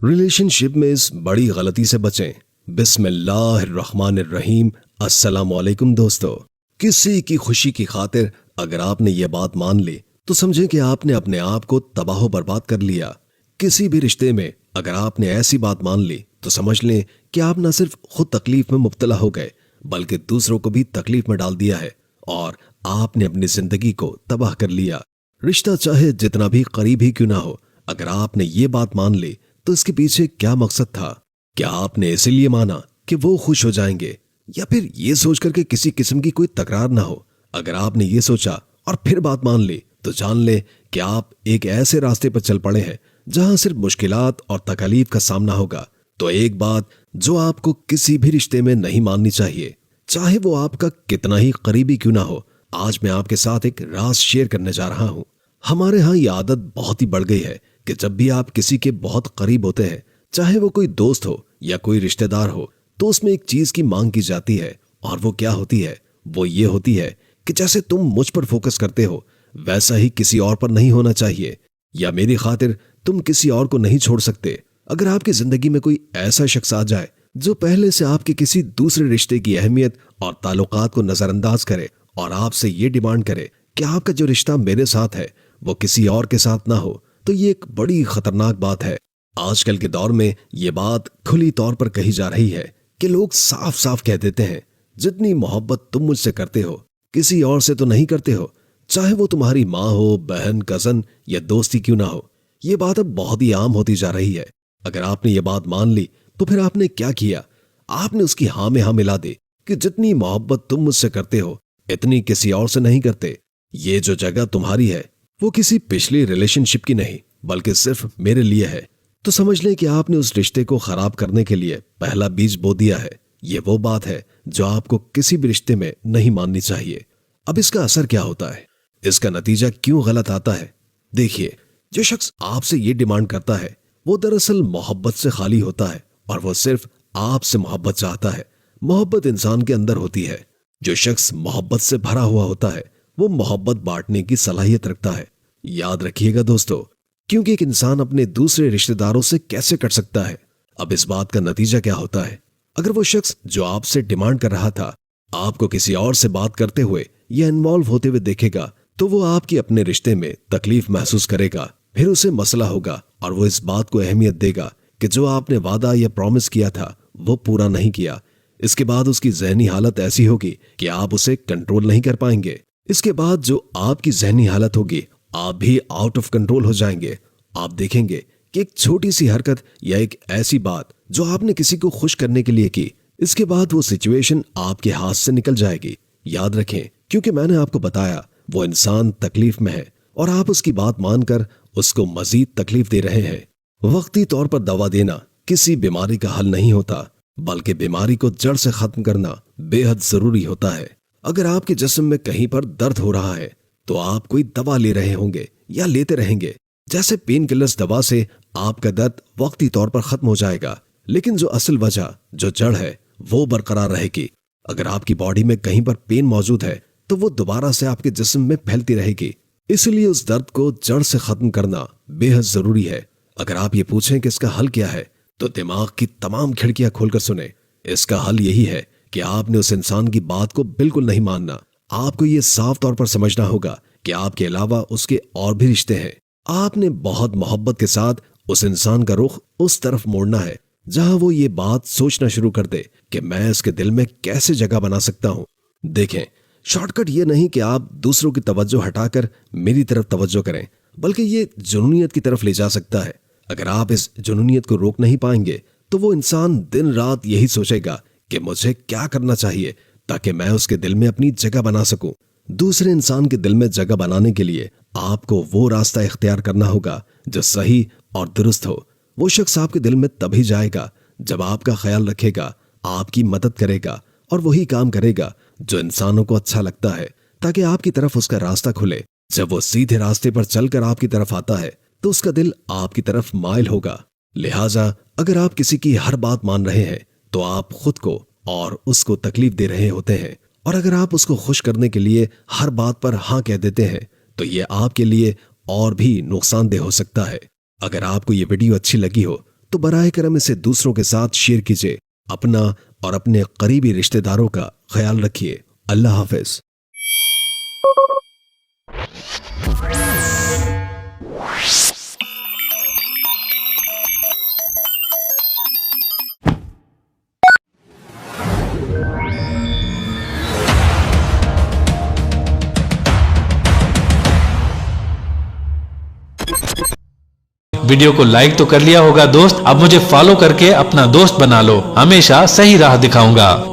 Relationship में इस बड़ी गलती से बचें। बिस्मिल्लाहिर्रहमानिर्रहीम। अस्सलाम वालेकुम दोस्तों। किसी की खुशी की खातिर अगर आपने ये बात मान ली तो समझें कि आपने अपने आप को तबाह बर्बाद कर लिया। किसी भी रिश्ते में अगर आपने ऐसी बात मान ली तो समझ लें कि आप न सिर्फ खुद तकलीफ में मुब्तला हो गए बल्कि दूसरों को भी तकलीफ में डाल दिया है और आपने अपनी जिंदगी को तबाह कर लिया। रिश्ता चाहे जितना भी करीब ही क्यों ना हो, अगर आपने ये बात मान ली तो इसके पीछे क्या मकसद था? क्या आपने इसीलिए माना कि वो खुश हो जाएंगे, या फिर ये सोचकर कि किसी किस्म की कोई तकरार ना हो? अगर आपने ये सोचा और फिर बात मान ली तो जान ले कि आप एक ऐसे रास्ते पर चल पड़े हैं जहां सिर्फ मुश्किलात और तकलीफ का सामना होगा। तो एक बात जो आपको किसी भी रिश्ते में नहीं माननी चाहिए, चाहे वो आपका कितना ही करीबी क्यों ना हो। आज मैं आपके साथ एक राज शेयर करने जा रहा हूं। हमारे यहाँ ये आदत बहुत ही बढ़ गई है कि जब भी आप किसी के बहुत करीब होते हैं, चाहे वो कोई दोस्त हो या कोई रिश्तेदार हो, तो उसमें एक चीज की मांग की जाती है। और वो क्या होती है? वो ये होती है कि जैसे तुम मुझ पर फोकस करते हो वैसा ही किसी और पर नहीं होना चाहिए, या मेरी खातिर तुम किसी और को नहीं छोड़ सकते। अगर आपकी जिंदगी में कोई ऐसा शख्स आ जाए जो पहले से आपके किसी दूसरे रिश्ते की अहमियत और ताल्लुकात को नजरअंदाज करे और आपसे ये डिमांड करे कि आपका जो रिश्ता मेरे साथ है वो किसी और के साथ ना हो, तो ये एक बड़ी खतरनाक बात है। आजकल के दौर में ये बात खुली तौर पर कही जा रही है कि लोग साफ साफ कह देते हैं, जितनी मोहब्बत तुम मुझसे करते हो किसी और से तो नहीं करते हो, चाहे वो तुम्हारी माँ हो, बहन, कजन या दोस्ती क्यों ना हो। ये बात अब बहुत ही आम होती जा रही है। अगर आपने ये बात मान ली तो फिर आपने क्या किया? आपने उसकी हाँ में हाँ मिला दी कि जितनी मोहब्बत तुम मुझसे करते हो इतनी किसी और से नहीं करते। ये जो जगह तुम्हारी है वो किसी पिछली रिलेशनशिप की नहीं बल्कि सिर्फ मेरे लिए है। तो समझ लें कि आपने उस रिश्ते को खराब करने के लिए पहला बीज बो दिया है। ये वो बात है जो आपको किसी भी रिश्ते में नहीं माननी चाहिए। अब इसका असर क्या होता है, इसका नतीजा क्यों गलत आता है? देखिए, जो शख्स आपसे ये डिमांड करता है वो दरअसल मोहब्बत से खाली होता है और वो सिर्फ आपसे मोहब्बत चाहता है। मोहब्बत इंसान के अंदर होती है। जो शख्स मोहब्बत से भरा हुआ होता है वो मोहब्बत बांटने की सलाहियत रखता है। याद रखिएगा दोस्तों, क्योंकि एक इंसान अपने दूसरे रिश्तेदारों से कैसे कट सकता है? अब इस बात का नतीजा क्या होता है? अगर वो शख्स जो आपसे डिमांड कर रहा था आपको किसी और से बात करते हुए या इन्वॉल्व होते हुए देखेगा तो वो आपकी अपने रिश्ते में तकलीफ महसूस करेगा। फिर उसे मसला होगा और वो इस बात को अहमियत देगा कि जो आपने वादा या प्रॉमिस किया था वो पूरा नहीं किया। इसके बाद उसकी ज़हनी हालत ऐसी होगी कि आप उसे कंट्रोल नहीं कर पाएंगे। इसके बाद जो आपकी ज़हनी हालत होगी, आप भी आउट ऑफ कंट्रोल हो जाएंगे। आप देखेंगे कि एक छोटी सी हरकत या एक ऐसी बात जो आपने किसी को खुश करने के लिए की, इसके बाद वो सिचुएशन आपके हाथ से निकल जाएगी। याद रखें, क्योंकि मैंने आपको बताया वो इंसान तकलीफ में है और आप उसकी बात मानकर उसको मजीद तकलीफ दे रहे हैं। वक्ती तौर पर दवा देना किसी बीमारी का हल नहीं होता, बल्कि बीमारी को जड़ से खत्म करना बेहद जरूरी होता है। अगर आपके जिस्म में कहीं पर दर्द हो रहा है तो आप कोई दवा ले रहे होंगे या लेते रहेंगे। जैसे पेन किलर्स दवा से आपका दर्द वक्ती तौर पर खत्म हो जाएगा, लेकिन जो असल वजह, जो जड़ है, वो बरकरार रहेगी। अगर आपकी बॉडी में कहीं पर पेन मौजूद है तो वो दोबारा से आपके जिस्म में फैलती रहेगी। इसलिए उस दर्द को जड़ से खत्म करना बेहद जरूरी है। अगर आप ये पूछें कि इसका हल क्या है, तो दिमाग की तमाम खिड़कियां खोलकर सुने। इसका हल यही है कि आपने उस इंसान की बात को बिल्कुल नहीं मानना। आपको ये साफ तौर पर समझना होगा कि आपके अलावा उसके और भी रिश्ते हैं। आपने बहुत मोहब्बत के साथ उस इंसान का रुख उस तरफ मोड़ना है जहां वो ये बात सोचना शुरू कर दे कि मैं इसके दिल में कैसे जगह बना सकता हूं। देखें, शॉर्टकट ये नहीं कि आप दूसरों की तवज्जो हटाकर मेरी तरफ तवज्जो करें, बल्कि ये जुनूनियत की तरफ ले जा सकता है। अगर आप इस जुनूनियत को रोक नहीं पाएंगे तो वो इंसान दिन रात यही सोचेगा कि मुझे क्या करना चाहिए ताकि मैं उसके दिल में अपनी जगह बना सकूं। दूसरे इंसान के दिल में जगह बनाने के लिए आपको वो रास्ता इख्तियार करना होगा जो सही और दुरुस्त हो। वो शख्स आपके दिल में तभी जाएगा जब आपका ख्याल रखेगा, आपकी मदद करेगा और वही काम करेगा जो इंसानों को अच्छा लगता है, ताकि आपकी तरफ उसका रास्ता खुले। जब वो सीधे रास्ते पर चलकर आपकी तरफ आता है तो उसका दिल आपकी तरफ माइल होगा। लिहाजा अगर आप किसी की हर बात मान रहे हैं तो आप खुद को और उसको तकलीफ दे रहे होते हैं, और अगर आप उसको खुश करने के लिए हर बात पर हाँ कह देते हैं तो ये आपके लिए और भी नुकसानदेह हो सकता है। अगर आपको ये वीडियो अच्छी लगी हो تو براہ کرم اسے دوسروں کے ساتھ شیئر کیجیے۔ اپنا اور اپنے قریبی رشتہ داروں کا خیال رکھیے۔ اللہ حافظ۔ ویڈیو کو لائک تو کر لیا ہوگا دوست، اب مجھے فالو کر کے اپنا دوست بنا لو، ہمیشہ صحیح راہ دکھاؤں گا۔